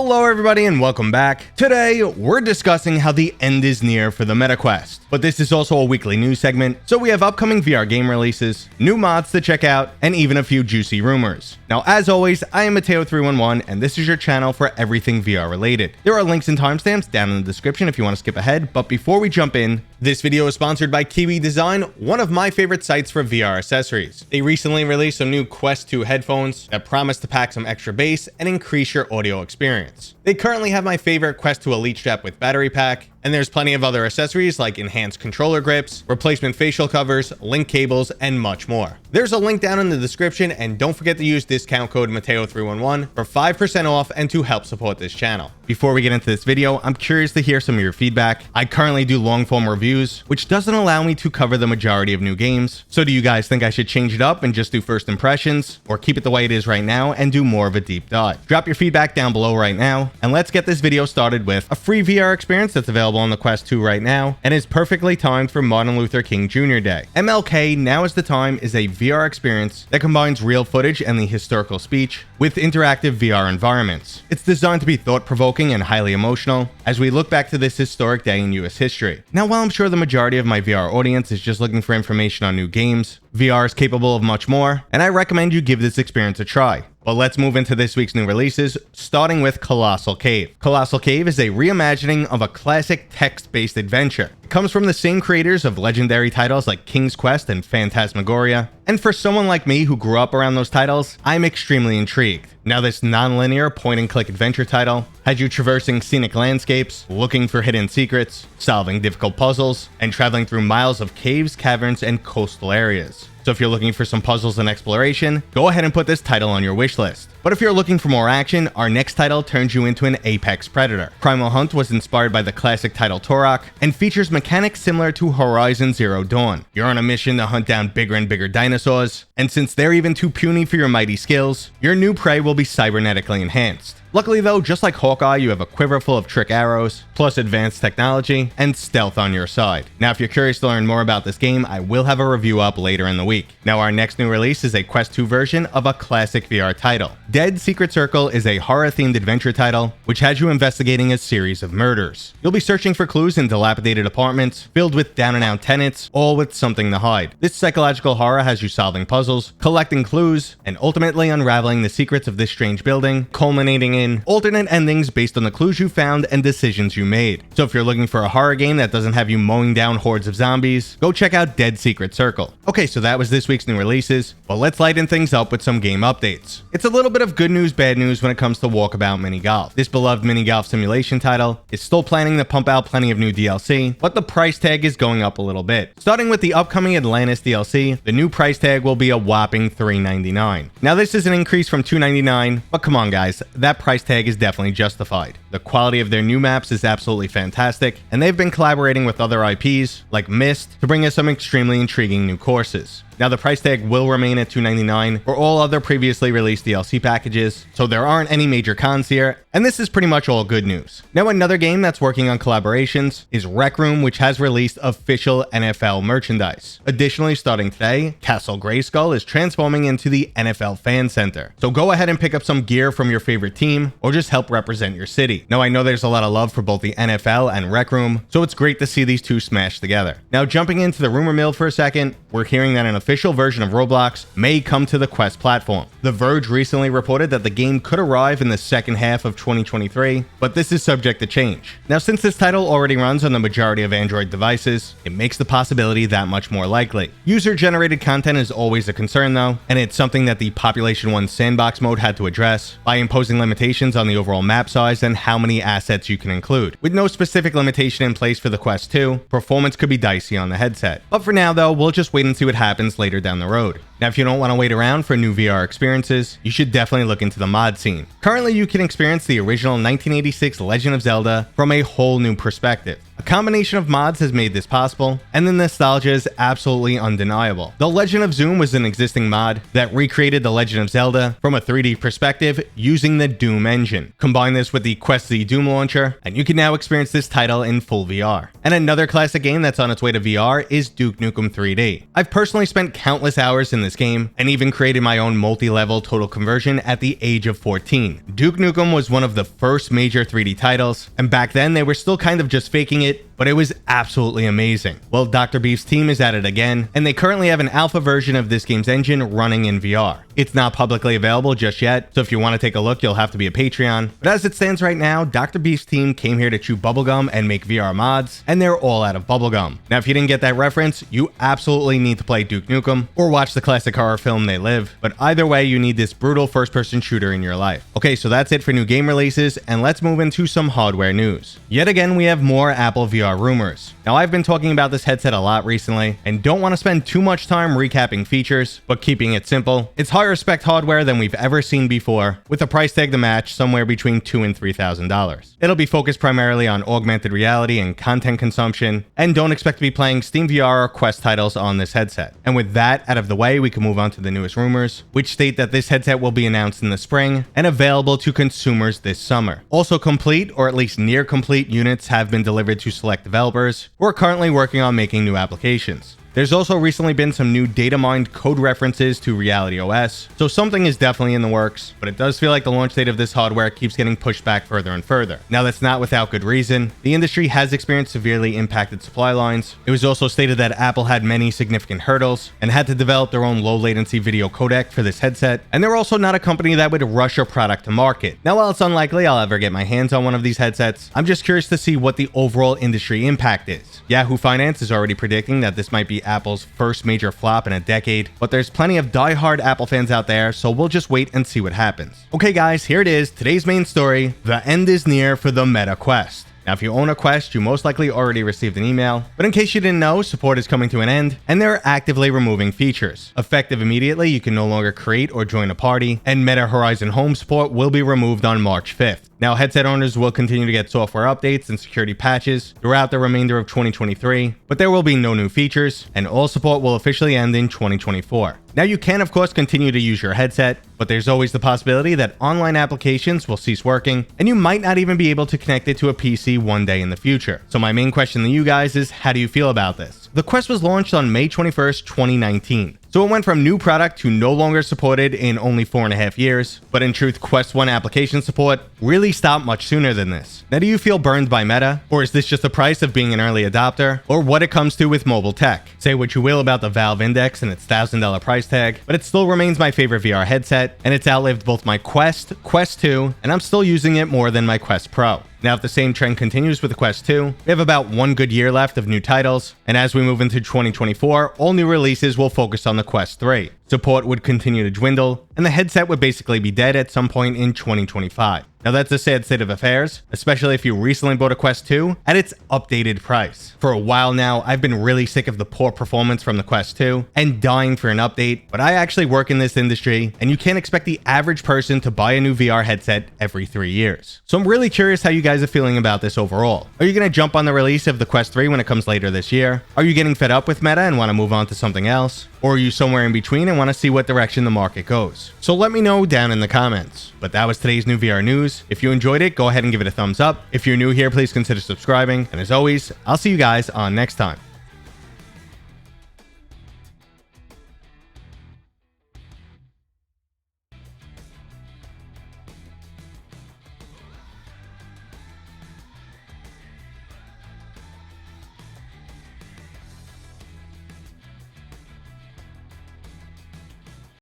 Hello everybody and welcome back. Today, we're discussing how the end is near for the MetaQuest. But this is also a weekly news segment, so we have upcoming VR game releases, new mods to check out, and even a few juicy rumors. Now, as always, I am Mateo311, and this is your channel for everything VR related. There are links and timestamps down in the description if you want to skip ahead, but before we jump in, this video is sponsored by Kiwi Design, one of my favorite sites for VR accessories. They recently released some new Quest 2 headphones that promise to pack some extra bass and increase your audio experience. They currently have my favorite Quest 2 Elite strap with battery pack, and there's plenty of other accessories like enhanced controller grips, replacement facial covers, link cables, and much more. There's a link down in the description, and don't forget to use discount code Mateo311 for 5% off and to help support this channel. Before we get into this video, I'm curious to hear some of your feedback. I currently do long form reviews, which doesn't allow me to cover the majority of new games. So do you guys think I should change it up and just do first impressions, or keep it the way it is right now and do more of a deep dive? Drop your feedback down below right now, and let's get this video started with a free VR experience that's available on the Quest 2 right now and is perfectly timed for Martin Luther King Jr. Day. MLK Now is the Time is a VR experience that combines real footage and the historical speech with interactive VR environments. It's designed to be thought-provoking and highly emotional as we look back to this historic day in US history. Now, while I'm sure the majority of my VR audience is just looking for information on new games, VR is capable of much more, and I recommend you give this experience a try. But let's move into this week's new releases, starting with Colossal Cave. Colossal Cave is a reimagining of a classic text-based adventure. It comes from the same creators of legendary titles like King's Quest and Phantasmagoria, and for someone like me who grew up around those titles, I'm extremely intrigued. Now, this non-linear point-and-click adventure title has you traversing scenic landscapes, looking for hidden secrets, solving difficult puzzles, and traveling through miles of caves, caverns, and coastal areas. So if you're looking for some puzzles and exploration, go ahead and put this title on your wish list. But if you're looking for more action, our next title turns you into an apex predator. Primal Hunt was inspired by the classic title Turok and features mechanics similar to Horizon Zero Dawn. You're on a mission to hunt down bigger and bigger dinosaurs, and since they're even too puny for your mighty skills, your new prey will be cybernetically enhanced. Luckily though, just like Hawkeye, you have a quiver full of trick arrows, plus advanced technology, and stealth on your side. Now, if you're curious to learn more about this game, I will have a review up later in the week. Now, our next new release is a Quest 2 version of a classic VR title. Dead Secret Circle is a horror-themed adventure title, which has you investigating a series of murders. You'll be searching for clues in dilapidated apartments, filled with down-and-out tenants, all with something to hide. This psychological horror has you solving puzzles, collecting clues, and ultimately unraveling the secrets of this strange building, culminating in alternate endings based on the clues you found and decisions you made. So if you're looking for a horror game that doesn't have you mowing down hordes of zombies, go check out Dead Secret Circle. Okay, so that was this week's new releases, but let's lighten things up with some game updates. It's a little bit of good news, bad news when it comes to Walkabout Mini Golf. This beloved mini golf simulation title is still planning to pump out plenty of new DLC, but the price tag is going up a little bit. Starting with the upcoming Atlantis DLC, the new price tag will be a whopping $3.99. Now, this is an increase from $2.99, but come on guys, that price tag is definitely justified. The quality of their new maps is absolutely fantastic, and they've been collaborating with other IPs like Myst to bring us some extremely intriguing new courses. Now, the price tag will remain at $2.99 for all other previously released DLC packages, so there aren't any major cons here, and this is pretty much all good news. Now, another game that's working on collaborations is Rec Room, which has released official NFL merchandise. Additionally, starting today, Castle Grayskull is transforming into the NFL Fan Center. So go ahead and pick up some gear from your favorite team, or just help represent your city. Now, I know there's a lot of love for both the NFL and Rec Room, so it's great to see these two smashed together. Now, jumping into the rumor mill for a second, we're hearing that an official version of Roblox may come to the Quest platform. The Verge recently reported that the game could arrive in the second half of 2023, but this is subject to change. Now, since this title already runs on the majority of Android devices, it makes the possibility that much more likely. User-generated content is always a concern though, and it's something that the Population 1 sandbox mode had to address by imposing limitations on the overall map size and how many assets you can include. With no specific limitation in place for the Quest 2, performance could be dicey on the headset. But for now though, we'll just wait and see what happens later down the road. Now, if you don't want to wait around for new VR experiences, you should definitely look into the mod scene. Currently, you can experience the original 1986 Legend of Zelda from a whole new perspective. A combination of mods has made this possible, and the nostalgia is absolutely undeniable. The Legend of Zoom was an existing mod that recreated the Legend of Zelda from a 3D perspective using the Doom engine. Combine this with the Quest Z Doom launcher, and you can now experience this title in full VR. And another classic game that's on its way to VR is Duke Nukem 3D. I've personally spent countless hours in this game, and even created my own multi-level total conversion at the age of 14. Duke Nukem was one of the first major 3D titles, and back then they were still kind of just faking it, but it was absolutely amazing. Well, Dr. Beef's team is at it again, and they currently have an alpha version of this game's engine running in VR. It's not publicly available just yet, so if you want to take a look, you'll have to be a Patreon. But as it stands right now, Dr. Beef's team came here to chew bubblegum and make VR mods, and they're all out of bubblegum. Now, if you didn't get that reference, you absolutely need to play Duke Nukem or watch the classic horror film They Live, but either way, you need this brutal first-person shooter in your life. Okay, so that's it for new game releases, and let's move into some hardware news. Yet again, we have more Apple VR rumors. Now, I've been talking about this headset a lot recently, and don't want to spend too much time recapping features, but keeping it simple. It's higher spec hardware than we've ever seen before, with a price tag to match somewhere between $2,000 and $3,000. It'll be focused primarily on augmented reality and content consumption, and don't expect to be playing Steam VR or Quest titles on this headset. And with that out of the way, we can move on to the newest rumors, which state that this headset will be announced in the spring and available to consumers this summer. Also, complete, or at least near complete, units have been delivered to select developers who are currently working on making new applications. There's also recently been some new data mined code references to Reality OS, so something is definitely in the works, but it does feel like the launch date of this hardware keeps getting pushed back further and further. Now, that's not without good reason. The industry has experienced severely impacted supply lines. It was also stated that Apple had many significant hurdles and had to develop their own low latency video codec for this headset, and they're also not a company that would rush a product to market. Now, while it's unlikely I'll ever get my hands on one of these headsets, I'm just curious to see what the overall industry impact is. Yahoo Finance is already predicting that this might be Apple's first major flop in a decade, but there's plenty of die-hard Apple fans out there, so we'll just wait and see what happens. Okay guys, here it is, today's main story. The end is near for the Meta Quest. Now, if you own a Quest, you most likely already received an email, but in case you didn't know, support is coming to an end, and they're actively removing features. Effective immediately, you can no longer create or join a party, and Meta Horizon Home support will be removed on March 5th. Now, headset owners will continue to get software updates and security patches throughout the remainder of 2023, but there will be no new features, and all support will officially end in 2024. Now, you can, of course, continue to use your headset, but there's always the possibility that online applications will cease working, and you might not even be able to connect it to a PC one day in the future. So my main question to you guys is, how do you feel about this? The Quest was launched on May 21st, 2019. So it went from new product to no longer supported in only 4.5 years, but in truth, Quest 1 application support really stopped much sooner than this. Now, do you feel burned by Meta? Or is this just the price of being an early adopter? Or what it comes to with mobile tech? Say what you will about the Valve Index and its $1,000 price tag, but it still remains my favorite VR headset, and it's outlived both my Quest, Quest 2, and I'm still using it more than my Quest Pro. Now, if the same trend continues with the Quest 2, we have about 1 good year left of new titles, and as we move into 2024, all new releases will focus on the Quest 3. Support would continue to dwindle, and the headset would basically be dead at some point in 2025. Now, that's a sad state of affairs, especially if you recently bought a Quest 2 at its updated price. For a while now, I've been really sick of the poor performance from the Quest 2 and dying for an update, but I actually work in this industry, and you can't expect the average person to buy a new VR headset every 3 years. So I'm really curious how you guys are feeling about this overall. Are you going to jump on the release of the Quest 3 when it comes later this year? Are you getting fed up with Meta and want to move on to something else? Or are you somewhere in between and want to see what direction the market goes? So let me know down in the comments. But that was today's new VR news. If you enjoyed it, go ahead and give it a thumbs up. If you're new here, please consider subscribing. And as always, I'll see you guys on next time.